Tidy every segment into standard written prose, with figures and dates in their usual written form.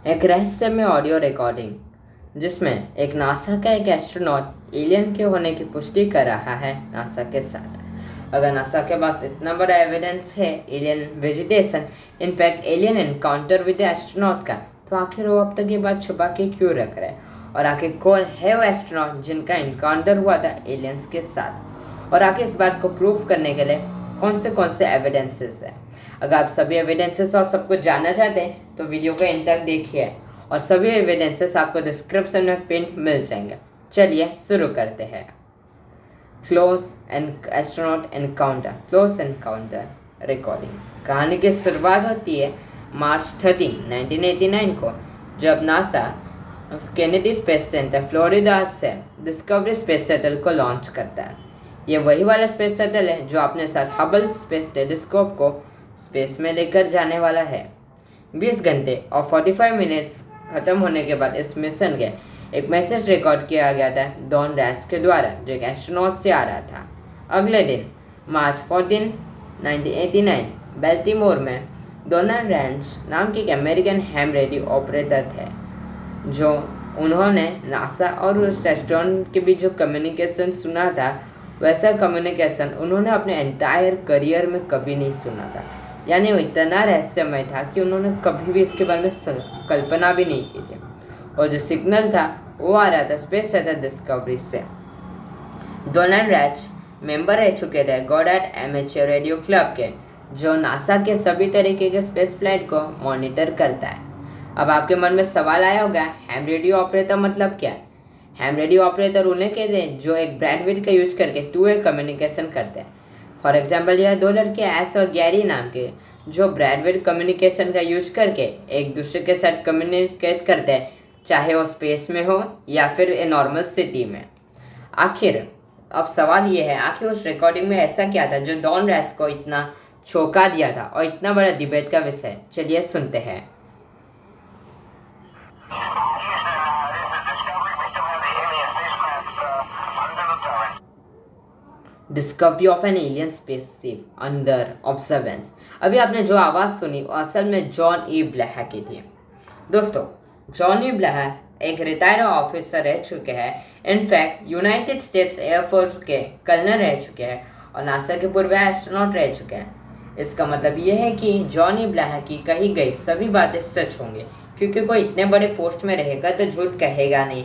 एक रहस्यमय audio recording जिसमें एक नासा का एक एस्ट्रोनॉट एलियन के होने की पुष्टि कर रहा है नासा के साथ। अगर नासा के पास इतना बड़ा एविडेंस है alien vegetation, in fact alien encounter with astronaut का, तो आखिर वो अब तक ये बात छुपा के क्यों रख रहे हैं? और आखिर कौन है वो एस्ट्रोनॉट जिनका एनकाउंटर हुआ था एलियंस के साथ? और आखिर इस बात को प्रूव करने के लिए कौन से एविडेंसेस है? अगर आप सभी एविडेंसेस और सब कुछ जानना चाहते हैं तो वीडियो को एंड तक देखिए और सभी एविडेंसेस आपको डिस्क्रिप्शन में पिन मिल जाएंगे। चलिए शुरू करते हैं। Close astronaut encounter recording. कहानी की शुरुआत होती है मार्च 13, 1989 को, जब NASA Kennedy space centre Florida से डिस्कवरी स्पेस शटल को लॉन्च करता है। ये वही वाला स्पेस शटल है जो अपने साथ हबल स्पेस टेलीस्कोप को स्पेस में लेकर जाने वाला है। 20 घंटे और 45 मिनट्स खत्म होने के बाद इस मिशन के एक मैसेज रिकॉर्ड किया गया था डॉन रैस के द्वारा, जो एक एस्ट्रोनॉट से आ रहा था। अगले दिन मार्च 14, 1989 बेल्टीमोर में डोनाल्ड रैंच नाम के एक अमेरिकन हैम रेडियो ऑपरेटर थे, जो उन्होंने नासा और उस एस्ट्रोनॉट के बीच जो कम्युनिकेशन सुना था, वैसा कम्युनिकेशन उन्होंने अपने एंटायर करियर में कभी नहीं सुना था। यानी वो इतना रहस्यमय था कि उन्होंने कभी भी इसके बारे में कल्पना भी नहीं की थी। और जो सिग्नल था वो आ रहा था स्पेस शटल डिस्कवरी से। डोनाल्ड रैच मेंबर रह चुके थे गॉडार्ड एमेच्योर रेडियो क्लब के, जो नासा के सभी तरीके के स्पेस फ्लाइट को मॉनिटर करता है। अब आपके मन में सवाल आया होगा, हैम रेडियो ऑपरेटर मतलब क्या है? हैम रेडियो ऑपरेटर उन्हें कहते हैं जो एक ब्रैडविड का यूज करके टू वे कम्युनिकेशन करते हैं। फॉर एग्जाम्पल, यह दो लड़के एस और गैरी नाम के, जो ब्रैडविड कम्युनिकेशन का यूज करके एक दूसरे के साथ कम्युनिकेट करते हैं, चाहे वो स्पेस में हो या फिर ए नॉर्मल सिटी में। आखिर अब सवाल ये है, आखिर उस रिकॉर्डिंग में ऐसा क्या था जो डॉन रैस को इतना चौंका दिया था और इतना बड़ा डिबेट का विषय? चलिए सुनते हैं। Discovery of an alien spaceship under observance. अभी आपने जो आवाज़ सुनी वो असल में जॉन ई ब्लेहा की थी। दोस्तों, जॉन ई ब्लेहा एक रिटायर्ड ऑफिसर रह चुके हैं। इनफैक्ट यूनाइटेड स्टेट्स एयरफोर्स के कर्नल रह चुके हैं और नासा के पूर्व एस्ट्रोनॉट रह चुके हैं। इसका मतलब ये है कि जॉन ई ब्लेहा की कही गई सभी बातें सच होंगी, क्योंकि कोई इतने बड़े पोस्ट में रहेगा तो झूठ कहेगा नहीं।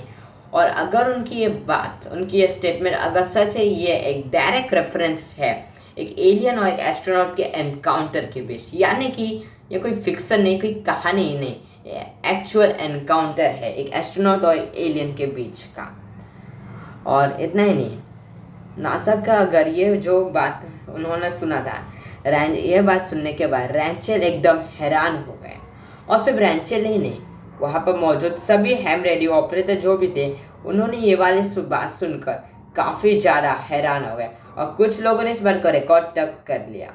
और अगर उनकी ये बात, उनकी ये स्टेटमेंट अगर सच है, ये एक डायरेक्ट रेफरेंस है एक एलियन और एक एस्ट्रोनॉट के एनकाउंटर के बीच। यानी कि ये कोई फिक्सन नहीं, कोई कहानी नहीं, एक्चुअल एनकाउंटर है एक एस्ट्रोनॉट और एलियन के बीच का। और इतना ही नहीं, नासा का अगर ये जो बात उन्होंने सुना था, ये बात सुनने के बाद रैंचेल एकदम हैरान हो गए। और सिर्फ रैंचेल ही नहीं, वहाँ पर मौजूद सभी हैम रेडियो ऑपरेटर जो भी थे, उन्होंने ये वाली बात सुनकर काफ़ी ज़्यादा हैरान हो गए और कुछ लोगों ने इस बात को रिकॉर्ड तक कर लिया।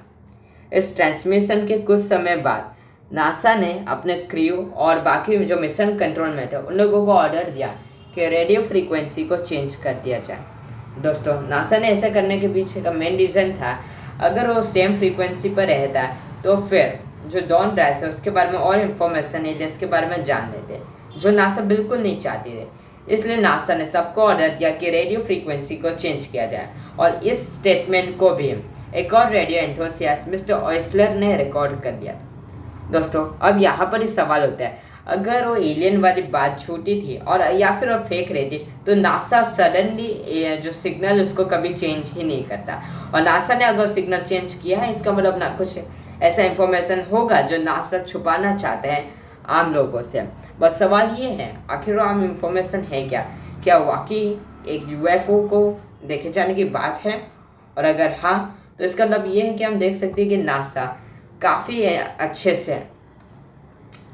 इस ट्रांसमिशन के कुछ समय बाद नासा ने अपने क्रू और बाकी जो मिशन कंट्रोल में थे उन लोगों को ऑर्डर दिया कि रेडियो फ्रीक्वेंसी को चेंज कर दिया जाए। दोस्तों, नासा ने ऐसा करने के पीछे का मेन रीज़न था, अगर वो सेम फ्रीक्वेंसी पर रहता तो फिर जो डॉन रैस है उसके बारे में और इन्फॉर्मेशन एलियंस के बारे में जान लेते, जो नासा बिल्कुल नहीं चाहती थे। इसलिए नासा ने सबको ऑर्डर दिया कि रेडियो फ्रीक्वेंसी को चेंज किया जाए। और इस स्टेटमेंट को भी एक और रेडियो एंथुसियास्ट मिस्टर ऑयस्लर ने रिकॉर्ड कर लिया था। दोस्तों, अब यहाँ पर ही सवाल होता है, अगर वो एलियन वाली बात झूठी थी और या फिर वो फेक रही थी, तो नासा सडनली जो सिग्नल उसको कभी चेंज ही नहीं करता। और नासा ने अगर सिग्नल चेंज किया है, इसका मतलब ना कुछ ऐसा इंफॉर्मेशन होगा जो नासा छुपाना चाहते हैं आम लोगों से। बस सवाल ये है, आखिर आम इंफॉर्मेशन है क्या? क्या वाकई एक यूएफओ को देखे जाने की बात है? और अगर हाँ, तो इसका मतलब ये है कि हम देख सकते हैं कि नासा काफ़ी अच्छे से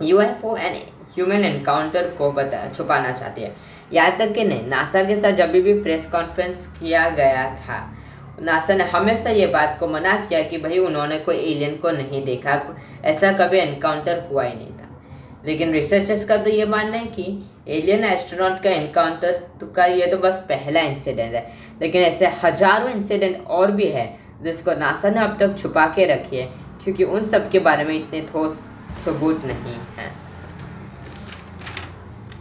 यूएफओ एंड ह्यूमन एनकाउंटर को छुपाना चाहती है। यहाँ तक कि नहीं, नासा के साथ जब भी प्रेस कॉन्फ्रेंस किया गया था, नासा ने हमेशा ये बात को मना किया कि भाई उन्होंने कोई एलियन को नहीं देखा, ऐसा कभी एनकाउंटर हुआ ही नहीं था। लेकिन रिसर्चर्स का तो ये मानना है कि एलियन एस्ट्रोनॉट का एनकाउंटर का ये तो बस पहला इंसिडेंट है, लेकिन ऐसे हजारों इंसिडेंट और भी है जिसको नासा ने अब तक छुपा के रखी है, क्योंकि उन सब के बारे में इतने ठोस सबूत नहीं हैं।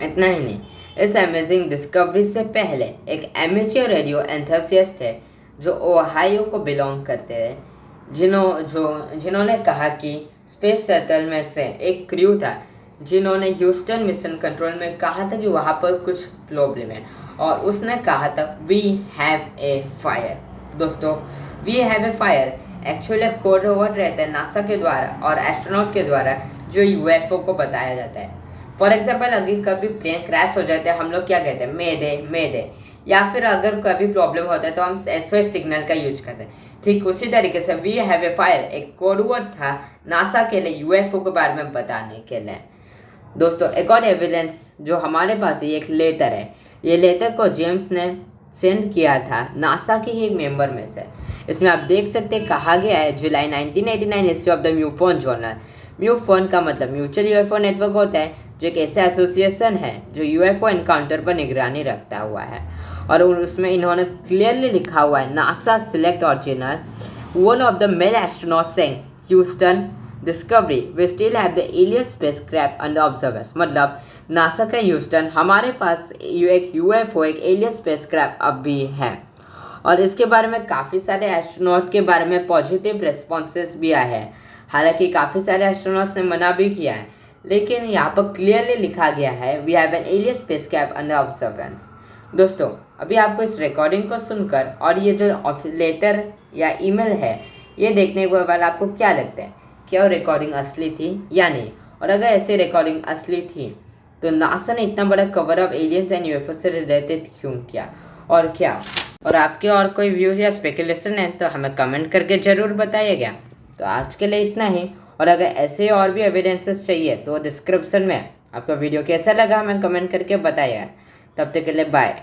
इतना ही नहीं, इस अमेजिंग डिस्कवरी से पहले एक एमेच्योर रेडियो एंथुसियास्ट थे जो ओहायो को बिलोंग करते थे, जिन्होंने कहा कि स्पेस शटल में से एक क्रू था जिन्होंने ह्यूस्टन मिशन कंट्रोल में कहा था कि वहाँ पर कुछ प्रॉब्लम है, और उसने कहा था वी हैव ए फायर। दोस्तों, we have a fire actually code word रहता है नासा के द्वारा और एस्ट्रोनॉट के द्वारा जो यूएफओ को बताया जाता है। फॉर एग्जाम्पल, अगर कभी प्लेन क्रैश हो जाता है हम लोग क्या कहते हैं, मे दे, या फिर अगर कभी प्रॉब्लम होता है तो हम एसओएस सिग्नल का यूज करते हैं। ठीक उसी तरीके से वी हैव ए फायर एक कोड वर्ड था नासा के लिए यूएफओ के बारे में बताने के लिए। दोस्तों, एक और एविडेंस जो हमारे पास है, एक लेटर है। ये लेटर को जेम्स ने सेंड किया था नासा के ही एक मेंबर में से। इसमें आप देख सकते हैं कहा गया है जुलाई 1989 इश्यू ऑफ द म्यूफोन जर्नल। म्यूफोन का मतलब म्यूचुअल यूएफओ नेटवर्क होता है, जो एक ऐसा एसोसिएशन है जो यूएफओ एनकाउंटर पर निगरानी रखता हुआ है। और उसमें इन्होंने क्लियरली लिखा हुआ है NASA select original one of the male astronaut saying Houston discovery we still have the alien spacecraft under observance. मतलब नासा का ह्यूस्टन, हमारे पास एक यूएफओ एक एलियन स्पेसक्राफ्ट अब भी है। और इसके बारे में काफ़ी सारे एस्ट्रोनॉट के बारे में पॉजिटिव रिस्पॉन्सेस भी आए हैं। हालांकि काफ़ी सारे एस्ट्रोनॉट्स ने मना भी किया है, लेकिन यहाँ पर क्लियरली लिखा गया है we have an alien spacecraft under observance. दोस्तों, अभी आपको इस रिकॉर्डिंग को सुनकर और ये जो लेटर या ईमेल है ये देखने के बाद आपको क्या लगता है, क्या वो रिकॉर्डिंग असली थी या नहीं? और अगर ऐसी रिकॉर्डिंग असली थी तो नासा ने इतना बड़ा cover up aliens and UFO से रिलेटेड क्यों किया, और क्या? और आपके और कोई व्यूज या स्पेकुलेशन है तो हमें कमेंट करके ज़रूर बताइएगा। तो आज के लिए इतना ही, और अगर ऐसे और भी एविडेंसेस चाहिए तो डिस्क्रिप्शन में आपका वीडियो कैसा लगा हमें कमेंट करके बताइएगा। तब तक के लिए बाय।